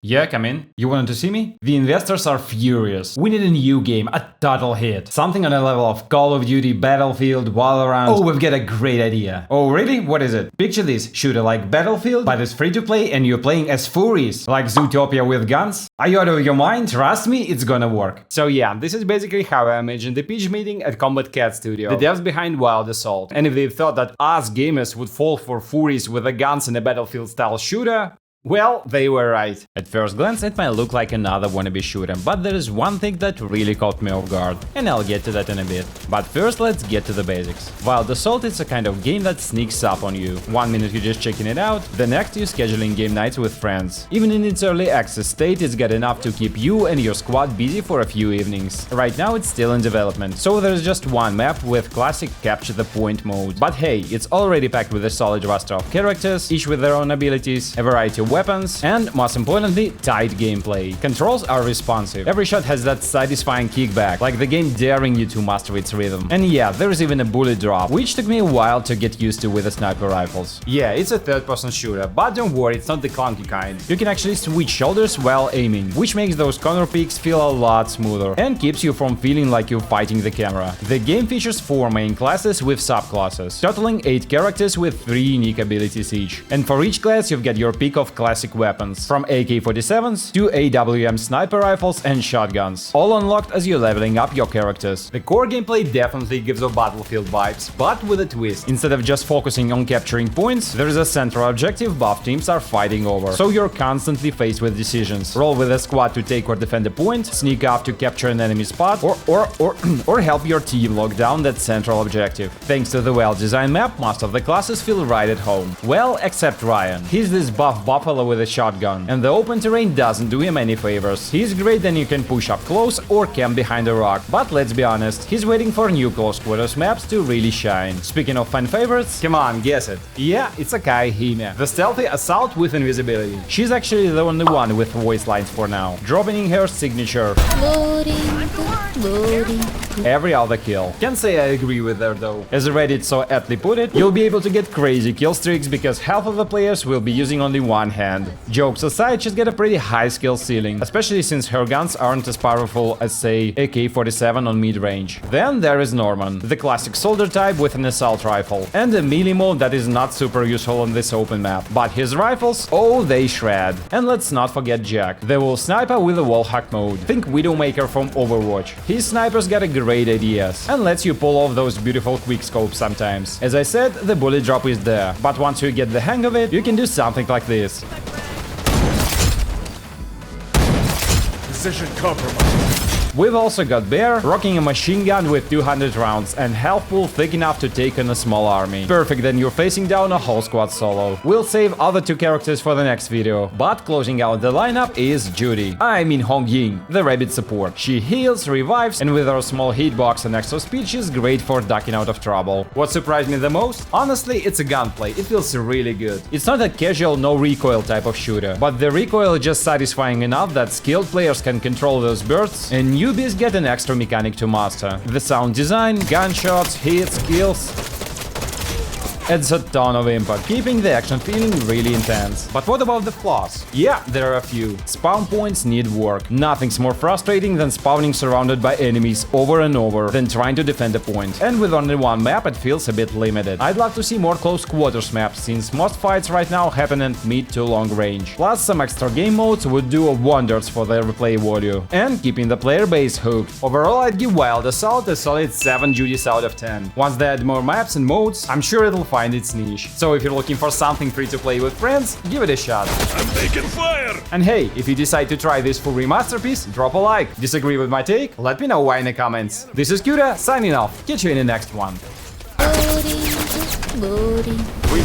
Yeah, come in. You wanted to see me? The investors are furious. We need a new game, a total hit. Something on the level of Call of Duty, Battlefield, Valorant. Oh, we've got a great idea. Oh, really? What is it? Picture this shooter like Battlefield, but it's free to play and you're playing as furries, like Zootopia with guns. Are you out of your mind? Trust me, it's gonna work. So yeah, this is basically how I imagined the pitch meeting at Combat Cat Studio, the devs behind Wild Assault. And if they thought that us gamers would fall for furries with the guns in a Battlefield-style shooter, well, they were right. At first glance, it might look like another wannabe shooter, but there is one thing that really caught me off guard, and I'll get to that in a bit. But first, let's get to the basics. Wild Assault is a kind of game that sneaks up on you. 1 minute you're just checking it out, the next you're scheduling game nights with friends. Even in its early access state, it's got enough to keep you and your squad busy for a few evenings. Right now, it's still in development, so there's just one map with classic capture the point mode. But hey, it's already packed with a solid roster of characters, each with their own abilities, a variety of weapons, and, most importantly, tight gameplay. Controls are responsive. Every shot has that satisfying kickback, like the game daring you to master its rhythm. And yeah, there's even a bullet drop, which took me a while to get used to with the sniper rifles. Yeah, it's a third-person shooter, but don't worry, it's not the clunky kind. You can actually switch shoulders while aiming, which makes those corner peaks feel a lot smoother, and keeps you from feeling like you're fighting the camera. The game features 4 main classes with subclasses, totaling 8 characters with 3 unique abilities each. And for each class, you've got your pick of classic weapons, from AK-47s to AWM sniper rifles and shotguns, all unlocked as you're leveling up your characters. The core gameplay definitely gives off Battlefield vibes, but with a twist. Instead of just focusing on capturing points, there is a central objective both teams are fighting over, so you're constantly faced with decisions. Roll with a squad to take or defend a point, sneak off to capture an enemy spot, or help your team lock down that central objective. Thanks to the well-designed map, most of the classes feel right at home. Well, except Ryan. He's this buff buffalo with a shotgun, and the open terrain doesn't do him any favors. He's great when you can push up close or camp behind a rock, but let's be honest, he's waiting for new close quarters maps to really shine. Speaking of fan favorites, come on, guess it. Yeah, it's Akai Hime, the stealthy assault with invisibility. She's actually the only one with voice lines for now, dropping in her signature Loading. every other kill. Can't say I agree with her though. As Reddit so aptly put it, you'll be able to get crazy kill streaks because half of the players will be using only one hand. Jokes aside, she's got a pretty high skill ceiling, especially since her guns aren't as powerful as, say, AK-47 on mid-range. Then there is Norman, the classic soldier type with an assault rifle, and a melee mode that is not super useful on this open map. But his rifles, oh, they shred. And let's not forget Jack, the wolf sniper with a wall hack mode. Think Widowmaker from Overwatch. His snipers got a great ideas, and lets you pull off those beautiful quickscopes sometimes. As I said, the bullet drop is there, but once you get the hang of it, you can do something like this. Position compromised. We've also got Bear, rocking a machine gun with 200 rounds and health pool thick enough to take on a small army. Perfect then you're facing down a whole squad solo. We'll save other 2 characters for the next video, but closing out the lineup is Judy. I mean Hong Ying, the rabbit support. She heals, revives, and with her small hitbox and extra speed, she's great for ducking out of trouble. What surprised me the most? Honestly, it's a gunplay. It feels really good. It's not a casual no recoil type of shooter, but the recoil is just satisfying enough that skilled players can control those bursts, and newbies get an extra mechanic to master. The sound design, gunshots, hits, kills adds a ton of impact, keeping the action feeling really intense. But what about the flaws? Yeah, there are a few. Spawn points need work. Nothing's more frustrating than spawning surrounded by enemies over and over than trying to defend a point. And with only one map, it feels a bit limited. I'd love to see more close quarters maps, since most fights right now happen at mid to long range. Plus, some extra game modes would do wonders for the replay value and keeping the player base hooked. Overall, I'd give Wild Assault a solid 7 Judys out of 10. Once they add more maps and modes, I'm sure it'll find its niche. So if you're looking for something free to play with friends, give it a shot. I'm taking fire! And hey, if you decide to try this furry masterpiece, drop a like. Disagree with my take? Let me know why in the comments. This is Kuda, signing off. Catch you in the next one. Loading. We